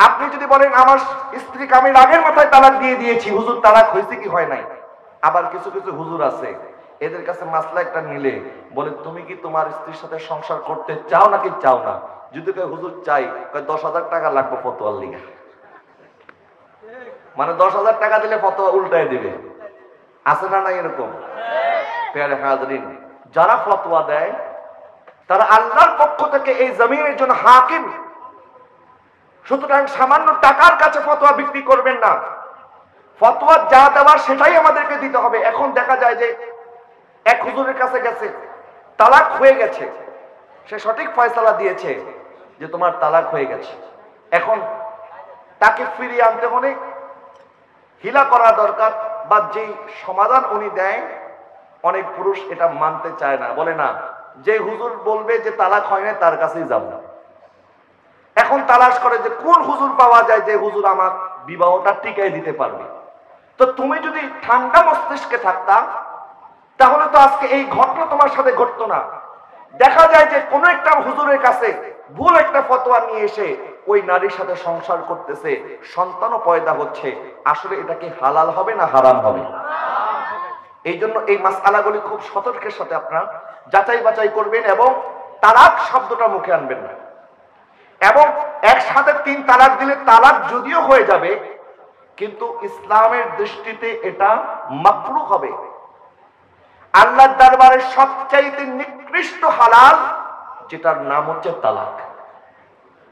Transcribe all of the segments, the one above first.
আপনি যদি বলেন আমার স্ত্রীকে আমি রাগের মাথায় তালাক দিয়ে দিয়েছি, হুজুর তালাক হয়েছে কি হয় নাই? আবার কিছু কিছু হুজুর আছে এদের কাছে মাসলা একটা নিলে বলে তুমি কি তোমার স্ত্রীর সাথে সংসার করতে চাও নাকি চাও না? যদি কেউ হুজুর চাই, 10,000 টাকা লাগবে ফতোয়ার লিগে, মানে 10,000 টাকা দিলে ফতোয়া উল্টায় দিবে। আছে না নাই এরকম? প্যারে হাজরিন, যারা ফতোয়া দেয় তারা আল্লাহর পক্ষ থেকে এই জমিনের জন্য হাকিম। সুতরাং সামান্য টাকার কাছে ফতোয়া বিক্রি করবেন না। ফতোয়া যা দেওয়ার সেটাই আমাদেরকে দিতে হবে। এখন দেখা যায় যে এক হুজুরের কাছে গেছে, তালাক হয়ে গেছে, সে সঠিক ফয়সালা দিয়েছে যে তোমার তালাক হয়ে গেছে। এখন তাকে ফিরিয়ে আনতে হলে হিলা করা দরকার, বা যেই সমাধান উনি দেয় অনেক পুরুষ এটা মানতে চায় না, বলে না যে হুজুর বলবে যে তালাক হয় না তার কাছেই যাব। এখন তালাশ করে যে কোন হুজুর পাওয়া যায় যে হুজুর আমার বিবাহটা টিকাই দিতে পারবে। তো তুমি যদি ঠান্ডা মস্তিষ্কে থাকতা তাহলে তো আজকে এই ঘটনা তোমার সাথে ঘটতো না। দেখা যায় যে কোন একটা হুজুরের কাছে ভুল একটা ফতোয়া নিয়ে এসে ওই নারীর সাথে সংসার করতেছে, সন্তানও পয়দা হচ্ছে। আসলে এটা কি হালাল হবে না হারাম হবে? এই জন্য এই মাসআলাগুলি খুব সতর্কের সাথে আপনারা যাচাই বাছাই করবেন এবং তালাক শব্দটা মুখে আনবেন না। এবং একসাথে 3 তালাক দিলে তালাক যদিও হয়ে যাবে, কিন্তু ইসলামের দৃষ্টিতে এটা মাকরুহ হবে। আল্লাহর দরবারে সবচাইতে নিকৃষ্ট হালাল যেটার নাম হচ্ছে তালাক।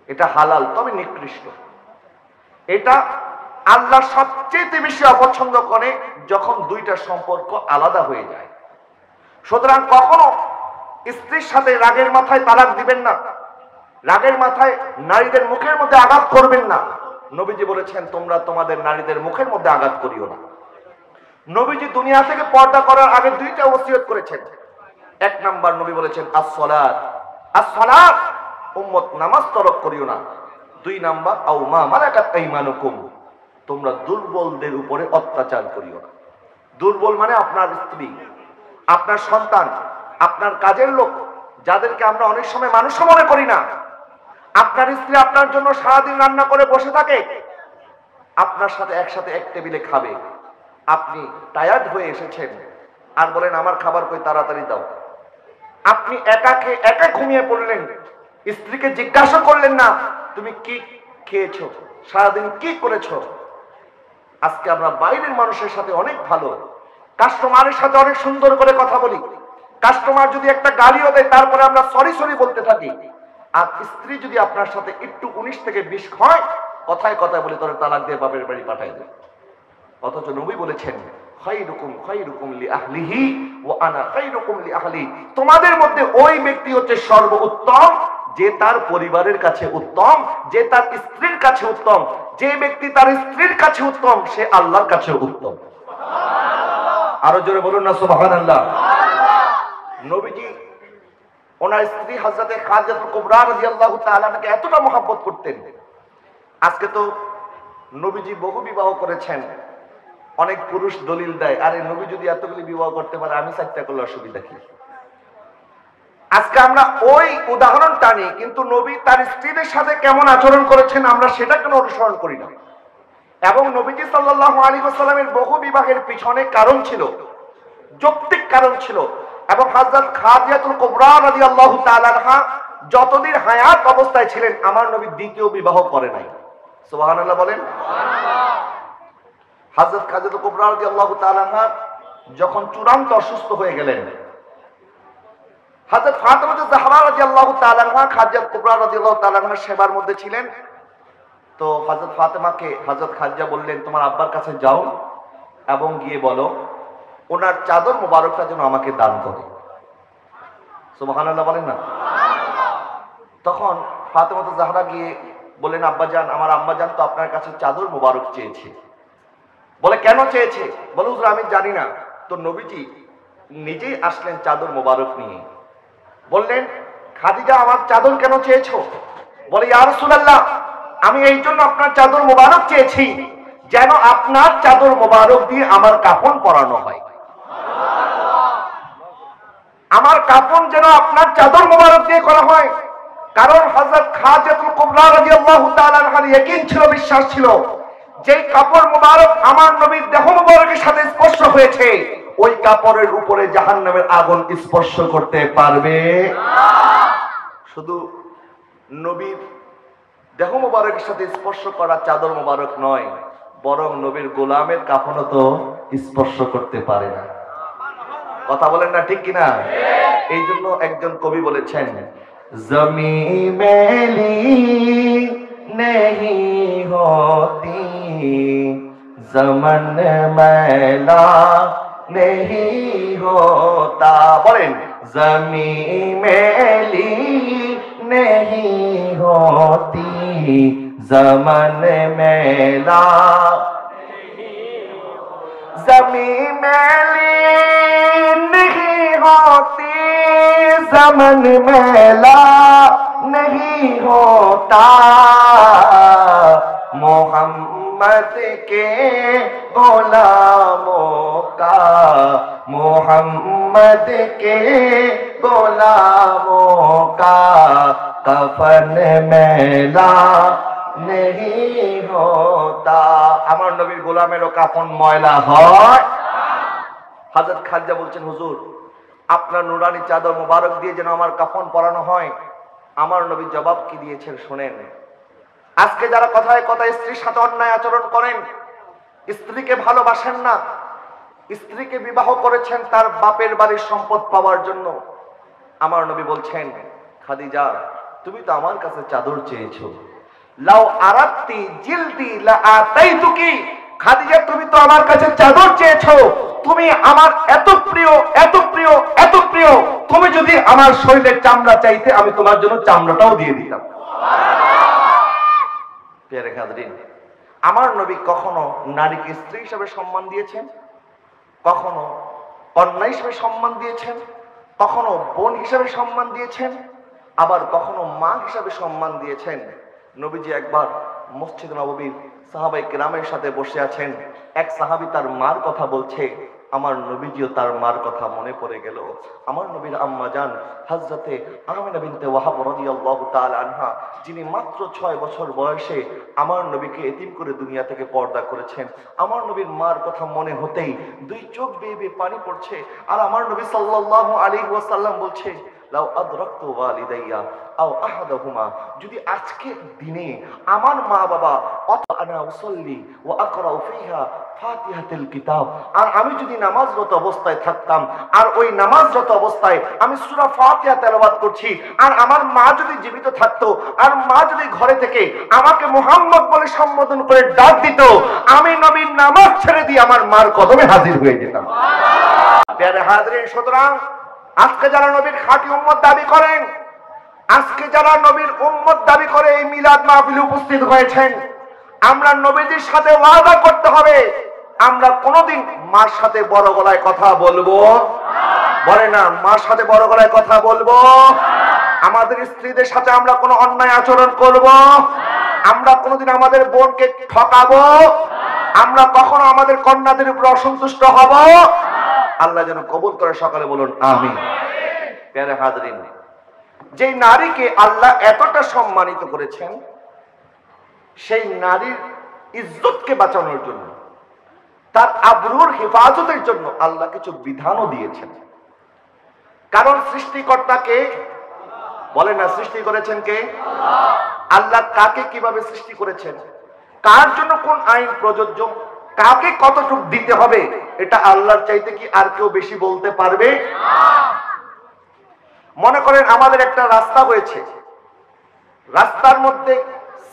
এটা হালাল তবে নিকৃষ্ট। এটা আল্লাহ সবচেয়ে বেশি অপছন্দ করে যখন দুইটা সম্পর্ক আলাদা হয়ে যায়। সুতরাং কখনো স্ত্রীর সাথে রাগের মাথায় তালাক দিবেন না, রাগের মাথায় নারীদের মুখের মধ্যে আঘাত করবেন না। নবীজি বলেছেন তোমরা তোমাদের নারীদের মুখের মধ্যে আঘাত করিও না। নবীজি দুনিয়া থেকে পর্দা করার আগে 2টা ওসিয়ত করেছেন। 1 নাম্বার নবী বলেছেন আসসালাত, আসসালাত উম্মত নামাজ তরক করিও না। 2 নাম্বার আও মা মালাকাত আইমানুকুম, তোমরা দুর্বলদের উপরে অত্যাচার করিও না। দুর্বল মানে আপনার স্ত্রী, আপনার সন্তান, আপনার কাজের লোক, যাদেরকে আমরা অনেক সময় মানুষ মনে করি না। আপনার স্ত্রী আপনার জন্য সারাদিন রান্না করে বসে থাকে, আপনার সাথে একসাথে এক টেবিলে খাবে, আপনি টায়ার্ড হয়ে এসেছেন আর বলেন আমার খাবার কই তাড়াতাড়ি দাও। আপনি একা খেয়ে একা ঘুমিয়ে পড়লেন, স্ত্রীকে জিজ্ঞাসা করলেন না তুমি কি খেয়েছো, সারাদিন কি করেছো। আজকে আমরা বাইরের মানুষের সাথে অনেক ভালো, কাস্টমারের সাথে অনেক সুন্দর করে কথা বলি। কাস্টমার যদি একটা গালিও দেয় তারপরে আমরা সরি সরি বলতে থাকি। আর স্ত্রী যদি আপনার সাথে একটু 19 থেকে 20 হয়, কথায় কথায় বলে তোরে তালাক দিয়ে বাপের বাড়ি পাঠায় দেয়। অথচ নবী বলেছেন খায়রুকুম খায়রুকুম লিআহলিহি ওয়া আনা খায়রুকুম লিআহলি, তোমাদের মধ্যে ওই ব্যক্তি হচ্ছে সর্বোত্তম যে তার পরিবারের কাছে উত্তম, যে তার স্ত্রীর কাছে উত্তম। যে ব্যক্তি তার স্ত্রীর কাছে উত্তম সে আল্লাহর কাছে উত্তম। আরো জোরে বলুন না সুবহানাল্লাহ। নবীজি ওনার স্ত্রী হযরতে খাদিজাতুল কুবরা রাদিয়াল্লাহু তাআলা আনহাকে এতটা মহব্বত করতেন। আজকে তো নবীজি বহু বিবাহ করেছেন। অনেক পুরুষ দলিল দেয় আরে নবী যদি এতগুলি বিবাহ করতে পারে আমি 4টা করলে অসুবিধা কি? আজকে আমরা ওই উদাহরণ টানি, কিন্তু নবী তার স্ত্রীদের সাথে কেমন আচরণ করেছেন আমরা সেটা কেন অনুসরণ করি না। এবং নবীজি সাল্লাল্লাহু আলাইহি ওয়াসাল্লামের বহু বিবাহের পিছনে কারণ ছিল, যৌক্তিক কারণ ছিল। এবং হযরত খাদিজাতুল কুবরা রাদিয়াল্লাহু তাআলা আনহা যতদিন হায়াত অবস্থায় ছিলেন আমার নবী দ্বিতীয় বিবাহ করে নাই। সুবহানাল্লাহ বলেন। হযরত খাদিজাতুল কুবরা রাদিয়াল্লাহু তাআলা আনহা যখন চূড়ান্ত অসুস্থ হয়ে গেলেন, হযরত ফাতেমা জাহরা রাদিয়াল্লাহু তাআলা আনহা খাদিজা কুবরা রাদিয়াল্লাহু তাআলা আনহার সেবার মধ্যে ছিলেন। তো হযরত ফাতেমাকে হযরত খাদিজা বললেন তোমার আব্বার কাছে যাও এবং গিয়ে বলো ওনার চাদর মোবারকটা যেন আমাকে দান করে। সুবহানাল্লাহ বলেন না। তখন ফাতেমা জাহরা গিয়ে বললেন আব্বাজান আমার আম্মাজান তো আপনার কাছে চাদর মোবারক চেয়েছে। বলে কেন চেয়েছে? বলে হুজুর আমি জানি না। তো নবীজি নিজেই আসলেন চাদর মোবারক নিয়ে, বললেন খাদিজা আমার চাদর কেন চেয়েছো? বলে ইয়া রাসূলুল্লাহ আমি এই জন্য আপনার চাদর মোবারক চেয়েছি যেন আপনার চাদর মোবারক দিয়ে আমার কাফন পরানো হয়। আমার কাফন যেন আপনার চাদর মোবারক দিয়ে করা হয়। কারণ হযরত খাদিজাতুল কুবরা রাদিয়াল্লাহু তাআলা আনহার ইয়াকিন ছিল, বিশ্বাস ছিল, যেই কাপড় মুবারক আমার নবীর দেহ মুবারকের সাথে স্পর্শ হয়েছে ওই কাপড়ের উপরে জাহান্নামের আগুন স্পর্শ করতে পারবে না। শুধু নবীর দেহ মুবারকের সাথে স্পর্শ করা চাদর মুবারক নয়, বরং নবীর গোলামের কাফনও তো স্পর্শ করতে পারে না। কথা বলেন না ঠিক কিনা? এই জন্য একজন কবি বলেছেন, জমি মেলি नहीं होती जमन मैला नहीं होता। बोलें, जमी मेली नहीं होती जमन मैला, जमी मेली नहीं होती जमन मैला नहीं होता, मोहम्मद के गुलामों का, मोहम्मद के गुलामों का कफन मैला नहीं होता। আমার নবীর গোলামেরও কাফন ময়লা হয়। হযরত খাদিজা বলছেন, হুজুর আপনার নুরানি চাদর মুবারক দিয়ে যেন আমার কাফন পরানো হয়। আমার নবী জবাব কি দিয়েছেন শুনেন। আজকে যারা কথায় কথায় স্ত্রীর সাথে অন্যায় আচরণ করেন, স্ত্রীকে ভালোবাসেন না, স্ত্রীকে বিবাহ করেছেন তার বাপের বাড়ির সম্পদ পাওয়ার জন্য, আমার নবী বলছেন, খাদিজা তুমি তো আমার কাছে চাদর চেয়েছো, লাউ আরাত্তি জিলদি লা আতাইতুকি। খাদিজা তুমি তো আমার কাছে চাদর চেয়েছো, তুমি আমার এত প্রিয় এত প্রিয় এত প্রিয়, তুমি যদি আমার শরীরের চামড়া চাইতে আমি তোমার জন্য চামড়াটাও দিয়ে দিতাম। প্রিয় হাজরিন, আমার নবী কখনো নারীকে স্ত্রী হিসেবে সম্মান দিয়েছেন, কখনো কন্যা হিসেবে সম্মান দিয়েছেন, কখনো বোন হিসেবে সম্মান দিয়েছেন, আবার কখনো মা হিসেবে সম্মান দিয়েছেন। নবীজি একবার মসজিদ নববীর সাহাবায়ে কেরামের সাথে বসে আছেন, এক সাহাবী তার মার কথা বলছে, আমার নবীজিও তার মার কথা মনে পড়ে গেল। আমার নবীর আম্মা জান হযরতে আমিনা বিনতে ওয়াহাব রাদিয়াল্লাহু তাআলা আনহা, যিনি মাত্র 6 বছর বয়সে আমার নবীকে এতিম করে দুনিয়া থেকে পর্দা করেছেন, আমার নবীর মার কথা মনে হতেই দুই চোখ বেয়ে বেয়ে পানি পড়ছে। আর আমার নবী সাল্লাল্লাহু আলাইহি ওয়াসাল্লাম বলছে, লাউ আদরাকতু ওয়ালিদাইয়া আও আহাদাহুমা, যদি আজকে দিনে আমার মা বাবা আনা উসাল্লি ওয়া আকরাউ ফিহা ফাতিহাতুল কিতাব, আর আমি যদি নামাজরত অবস্থায় থাকতাম আর ওই নামাজরত অবস্থায় আমি সূরা ফাতিহা তেলাওয়াত করছি, আর আমার মা যদি জীবিত থাকতো আর মা যদি ঘরে থেকে আমাকে মুহাম্মদ বলে সম্বোধন করে ডাক দিত, আমি নবীর নামাজ ছেড়ে দিয়ে আমার মার কদমে হাজির হয়ে যেতাম। প্রিয় হাজরিন, সুতরাং আজকে যারা নবীর খাঁটি উম্মত দাবি করেন, আজকে যারা নবীর উম্মত দাবি করে এই মিলাদ মাহফিলে উপস্থিত হয়েছেন, আমরা নবীজির সাথে ওয়াদা করতে হবে আমরা কোনোদিন মার সাথে বড় গলায় কথা বলবো বলে না, মার সাথে বড় গলায় কথা বলবো, আমাদের স্ত্রীদের সাথে আমরা কোনো অন্যায় আচরণ করব, আমরা কোনোদিন আমাদের বোনকে ঠকাবো, আমরা কখনো আমাদের কন্যাদের উপর অসন্তুষ্ট হব। আল্লাহ যেন কবুল করে, সকালে বলুন আমিন। প্রিয় হাজরিন, যে নারীকে আল্লাহ এতটা সম্মানিত করেছেন, সেই নারীর ইজ্জতকে বাঁচানোর জন্য, তার আবরুর হেফাজতের জন্য আল্লাহ কিছু বিধানও দিয়েছেন। কারণ সৃষ্টিকর্তাকে বলে না, সৃষ্টি করেছেন কে? আল্লাহ কাকে কিভাবে সৃষ্টি করেছেন, কার জন্য কোন আইন প্রযোজ্য, কাকে কতটুকু দিতে হবে, এটা আল্লাহর চাইতে কি আর কেউ বেশি বলতে পারবে? মনে করেন আমাদের একটা রাস্তা হয়েছে, রাস্তার মধ্যে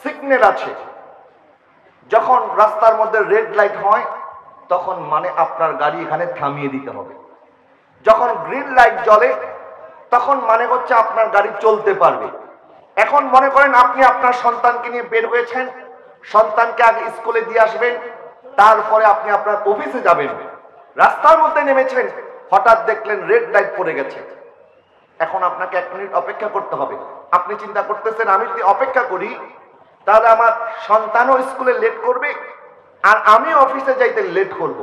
সিগন্যাল আছে, যখন রাস্তার মধ্যে রেড লাইট হয় তখন মানে আপনার গাড়ি এখানে থামিয়ে দিতে হবে, যখন গ্রিন লাইট জ্বলে তখন মানে হচ্ছে আপনার গাড়ি চলতে পারবে। এখন মনে করেন আপনি আপনার সন্তানকে নিয়ে বের হয়েছেন, সন্তানকে আগে স্কুলে দিয়ে আসবেন, তারপরে আপনি আপনার অফিসে যাবেন, রাস্তার মধ্যে নেমেছেন, হঠাৎ দেখলেন রেড লাইট পড়ে গেছে, এখন আপনাকে 1 মিনিট অপেক্ষা করতে হবে। আপনি চিন্তা করতেছেন আমি যদি অপেক্ষা করি তাহলে আমার সন্তানও স্কুলে লেট করবে আর আমি অফিসে যাইতে লেট করব,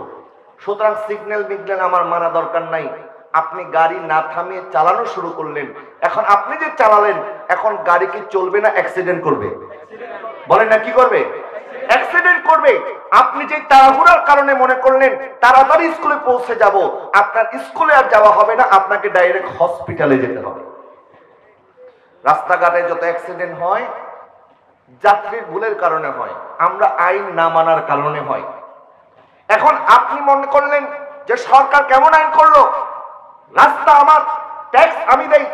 সুতরাং সিগন্যাল মিগন্যাল আমার মানা দরকার নাই, আপনি গাড়ি না থামিয়ে চালানো শুরু করলেন, এখন আপনি যে চালালেন, এখন গাড়ি কি চলবে না অ্যাক্সিডেন্ট করবে? বলেন না, কি করবে? অ্যাক্সিডেন্ট করবে। আপনি যে তাড়াহুড়ার কারণে মনে করলেন তাড়াতাড়ি স্কুলে পৌঁছে যাব, আপনার স্কুলে আর যাওয়া হবে না, আপনাকে ডাইরেক্ট হসপিটালে যেতে হবে। রাস্তাঘাটে যত অ্যাক্সিডেন্ট হয় যাত্রীর ভুলের কারণে হয়, আমরা আইন না মানার কারণে হয়। এখন আপনি মনে করলেন যে সরকার কেমন আইন করলো, রাস্তা আমার, ট্যাক্স আমি দেই,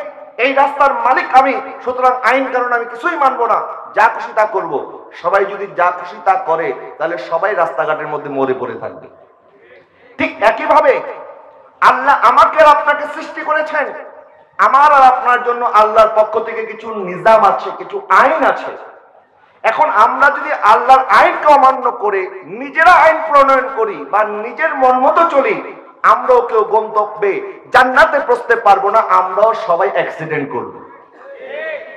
এই রাস্তার মালিক আমি, সুতরাং আইন কারণ আমি কিছুই মানবো না, যা খুশি তা করবো। সবাই যদি যা খুশি তা করে তাহলে সবাই রাস্তাঘাটের মধ্যে মরে পড়ে থাকবে। ঠিক একইভাবে আল্লাহ আমাকে আর আপনাকে সৃষ্টি করেছেন, আমার আর আপনার জন্য আল্লাহর পক্ষ থেকে কিছু নিজাম আছে, কিছু আইন আছে। এখন আমরা যদি আল্লাহর আইনকে অমান্য করে নিজেরা আইন প্রণয়ন করি বা নিজের মন মতো চলি, আমরাও কেউ গন্তব্যে জান্নাতে পৌঁছতে পারবো না, আমরাও সবাই অ্যাক্সিডেন্ট করব।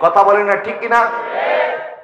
কথা বলেন না, ঠিক কিনা?